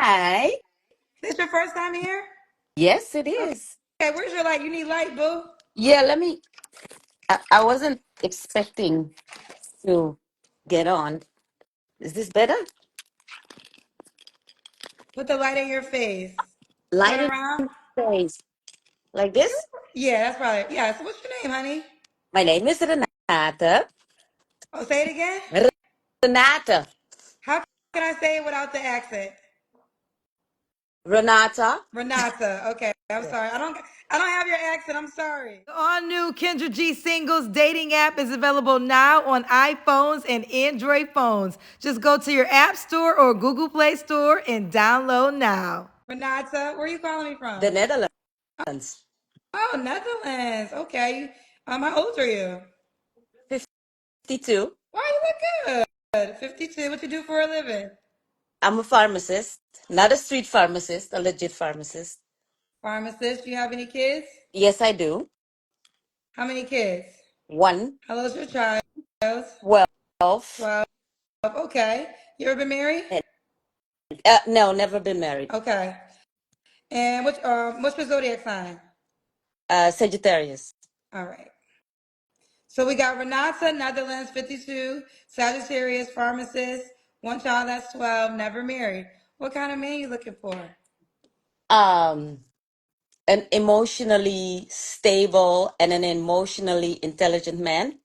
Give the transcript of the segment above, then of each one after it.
Hi. This your first time here? Yes, it Okay, is. where's your light? You need light, boo. Yeah, let me. I wasn't expecting to get on. Is this better? Put the light in your face. Turn Light in around. face. Like this? Yeah, that's probably. Yeah, so what's your name, honey? My name is Renata. Oh, say it again. Renata. How can I say it without the accent? Renata. Renata. Okay, I'm Yeah. sorry. I don't have your accent. I'm sorry. The all-new Kendra G Singles dating app is available now on iPhones and Android phones. Just go to your App Store or Google Play Store and download now. Renata, where are you calling me The from? Netherlands. Oh, Netherlands. Okay. How old are you? 52. Why you look good? 52. What you do for a living? I'm a pharmacist. Not a street pharmacist, a legit pharmacist. Pharmacist. You have any kids? Yes, I do. How many kids? One, How old's your child? 12. 12. Okay. You ever been married? And, no, never been married. Okay. And what's your zodiac sign? Sagittarius. All right. So we got Renata, Netherlands, 52, Sagittarius, pharmacist, one child that's 12, never married. What kind of man you looking for? Um, an emotionally stable and an emotionally intelligent man,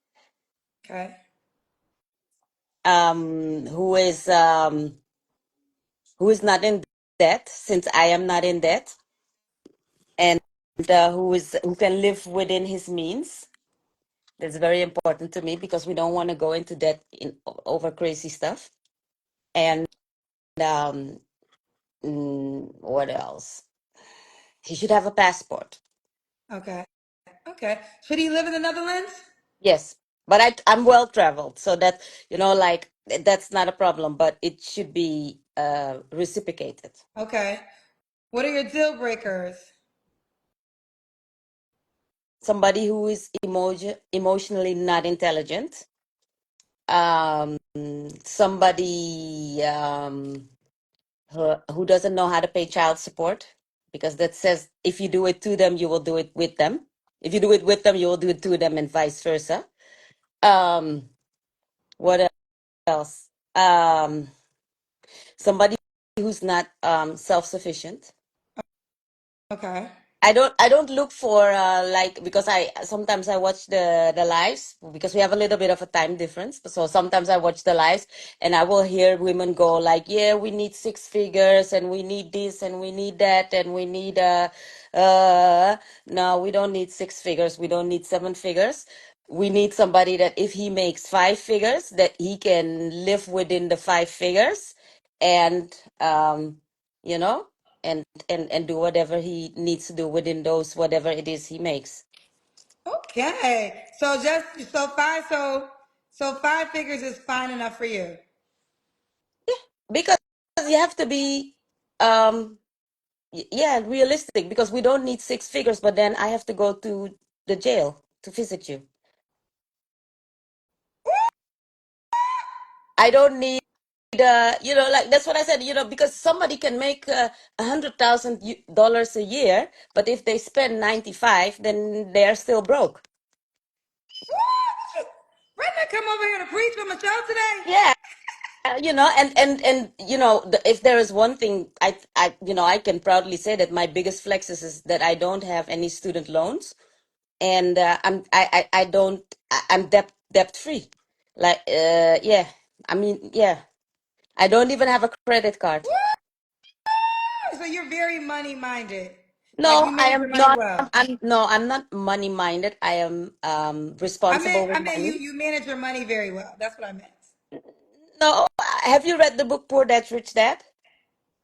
Okay. who is not in debt, since I am not in debt, and who can live within his means. That's very important to me because we don't want to go into debt over crazy stuff. And um, what else? He should have a passport. Okay. Okay. Should he live in the Netherlands? Yes, but I'm well traveled, so that like that's not a problem. But it should be reciprocated. Okay. What are your deal breakers? Somebody who is emotionally not intelligent. Somebody who doesn't know how to pay child support, because that says if you do it to them, you will do it with them. If you do it with them, you will do it to them, and vice versa. What else? Somebody who's not self-sufficient. Okay. I don't look for like, because I sometimes I watch the lives, because we have a little bit of a time difference. So sometimes I watch the lives and I will hear women go like, yeah, we need six figures and we need this and we need that and we need no, we don't need six figures, we don't need seven figures. We need somebody that if he makes five figures, that he can live within the five figures, and you know and do whatever he needs to do within those whatever it is he makes. Okay. So five figures is fine enough for you. Because you have to be um yeah, realistic, because we don't need six figures, but then I have to go to the jail to visit you. I don't need like that's what I said, because somebody can make $100,000 a year, but if they spend 95, then they're still broke. Brenda, come over here to preach on the show today. Yeah. And if there is one thing I can proudly say, that my biggest flex is that I don't have any student loans, and I don't I'm debt free. Like yeah, I mean, yeah, I don't even have a credit card. So you're very money minded. Like No, you I manage your am money not. well. I'm not money minded. I am responsible I with meant you money. you manage your money very well. That's what I meant. No, have you read the book Poor Dad Rich Dad?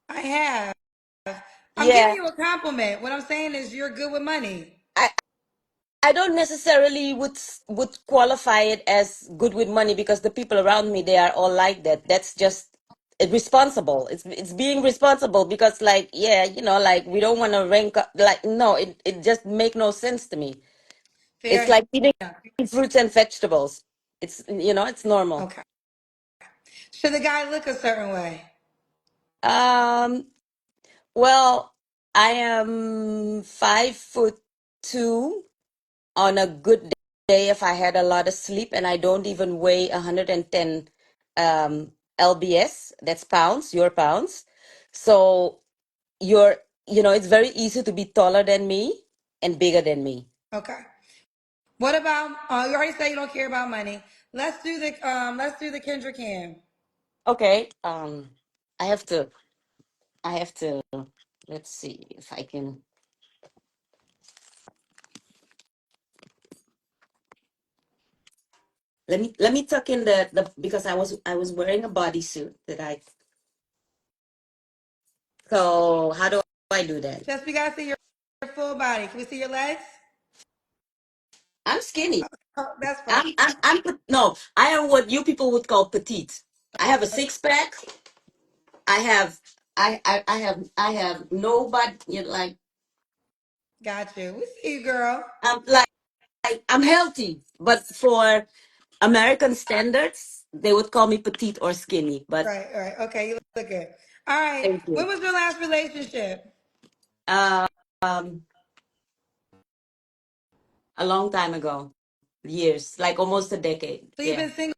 I have. I'm giving Yeah. you a compliment. What I'm saying is you're good with money. I don't necessarily would qualify it as good with money, because the people around me, they are all like that. That's just responsible. It's being responsible, because like, yeah, like we don't want to rank up, like, no, it just make no sense to me. It's Fair like eating enough. fruits and vegetables. It's normal. Okay. Should the guy look a certain way? Um Well, I am 5'2" on a good day if I had a lot of sleep, and I don't even weigh 110 lbs. That's pounds, your pounds. So you're, it's very easy to be taller than me and bigger than me. Okay. What about you already said you don't care about money. Let's do the Kendra Cam. Okay. I have to. I have to. Let's see if I can. Let me tuck in the because I was wearing a bodysuit that I. So how do I do that? Just we gotta see your full body. Can we see your legs? I'm skinny. Oh, that's fine. No, I am what you people would call petite. I have a six pack. I have I have nobody, like Got you. We see you, girl. I'm healthy, but for American standards, they would call me petite or skinny. But Right, right. Okay, you look good. All right. thank When you. was your last relationship? Uh, um, a long time ago, years, like almost a decade. So you've Yeah, been single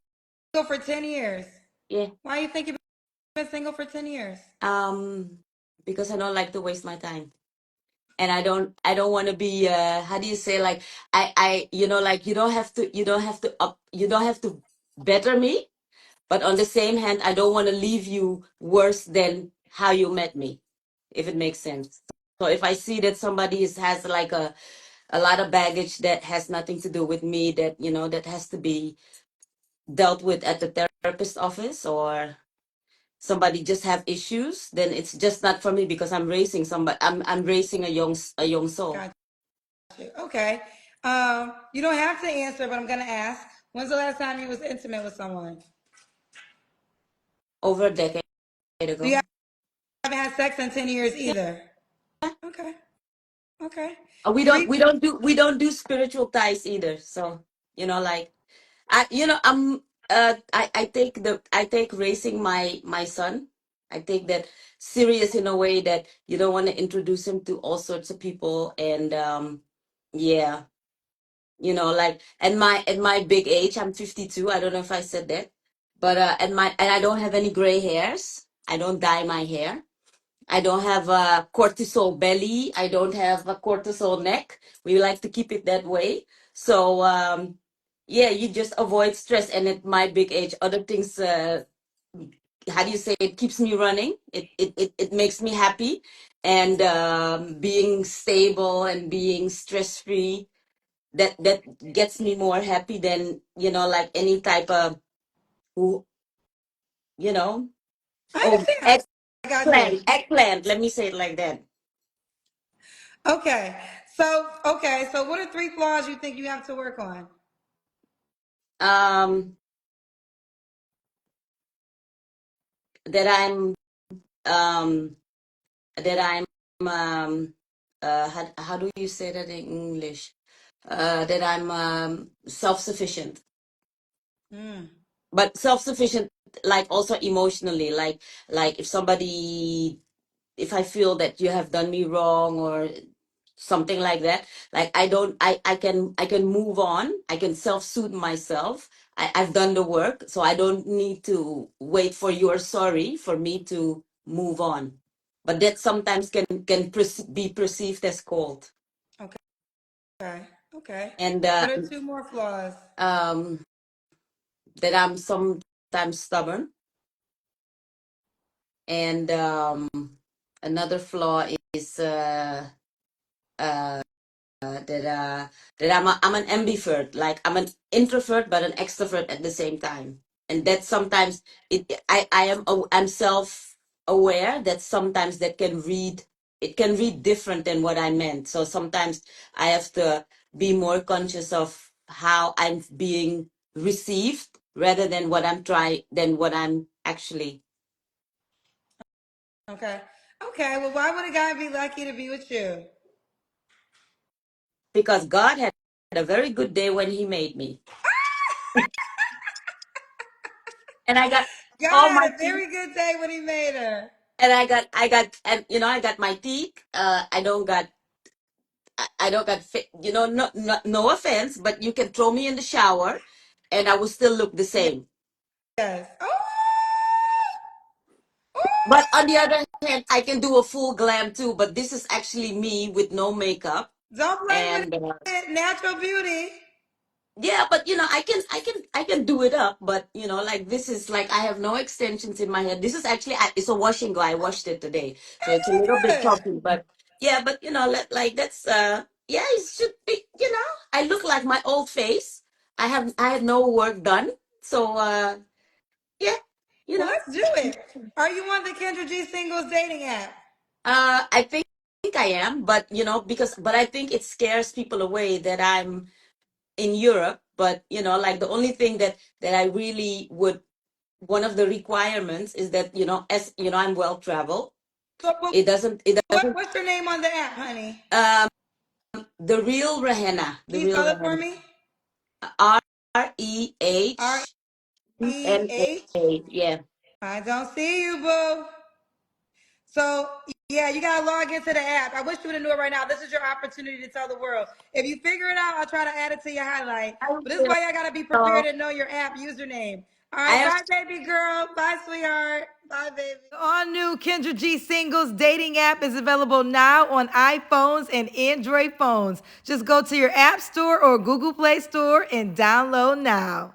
for 10 years. yeah. Why do you think you've been single for 10 years? Because I don't like to waste my time. And I don't want to be how do you say, like like you don't have to better me, but on the same hand I don't want to leave you worse than how you met me, if it makes sense. So if I see that somebody has like a lot of baggage that has nothing to do with me, that that has to be dealt with at the therapist office, or somebody just have issues, then it's just not for me, because I'm raising a young soul. Got you. Okay. You don't have to answer, but I'm gonna ask. When's the last time you was intimate with someone? Over a decade So you ago. haven't had sex in 10 years Yeah. either. Okay. Okay. We don't Three. we don't do spiritual ties either. So, like I take raising my son. I take that serious in a way that you don't want to introduce him to all sorts of people. And yeah, like at my big age, I'm 52. I don't know if I said that. But I don't have any gray hairs. I don't dye my hair. I don't have a cortisol belly. I don't have a cortisol neck. We like to keep it that way. So, yeah, you just avoid stress. And at my big age, other things, how do you say, it keeps me running. It makes me happy. And being stable and being stress free, that gets me more happy than, like any type of, who, you know, I oh, understand. I got you. eggplant. Let me say it like that. Okay. So what are three flaws you think you have to work on? Um, that I'm um that I'm how do you say that in English? That I'm self-sufficient, Mm. but self-sufficient, like also emotionally, like if I feel that you have done me wrong or something like that, like I can move on. I can self-soothe myself. I've done the work, so I don't need to wait for your sorry for me to move on. But that sometimes can be perceived as cold. Okay. Okay. And What are two more flaws? um that I'm sometimes stubborn. And another flaw is uh that I'm an ambivert. Like, I'm an introvert but an extrovert at the same time. And that sometimes I'm self aware that sometimes it can read different than what I meant. So sometimes I have to be more conscious of how I'm being received, rather than what I'm actually. Okay. Okay. Well, why would a guy be lucky to be with you? Because God had a very good day when he made me. And I got God all had my a teeth. very good day when he made her. And and I got my teeth. I don't got no offense, but you can throw me in the shower, and I will still look the same. Yes. Oh, But on the other hand, I can do a full glam too. But this is actually me with no makeup, don't play with and it. Natural beauty. yeah, but I can do it up. But like this is like I have no extensions in my hair. This is actually it's a wash and go. I washed it today, so it's a little bit Good. choppy. But yeah, but like that's yeah, it should be. I look like my old face. I had no work done, so yeah, you Well, know. let's do it. Are you on the Kendra G singles dating app? I think I am, but but I think it scares people away that I'm in Europe. But like the only thing that I really would one of the requirements is that as I'm well traveled. It doesn't What's your name on the app, honey? um the real Rahenna, Can the you real spell it for Rahenna. me? R E REHNA. H. Yeah. I don't see you, boo. So yeah, you gotta log into the app. I wish you would have knew it right now. This is your opportunity to tell the world. If you figure it out, I'll try to add it to your highlight. I But this is will. why y'all gotta be prepared to know your app username. All I right, have bye, baby girl. Bye, sweetheart. Bye, baby. The all new Kendra G Singles dating app is available now on iPhones and Android phones. Just go to your App Store or Google Play Store and download now.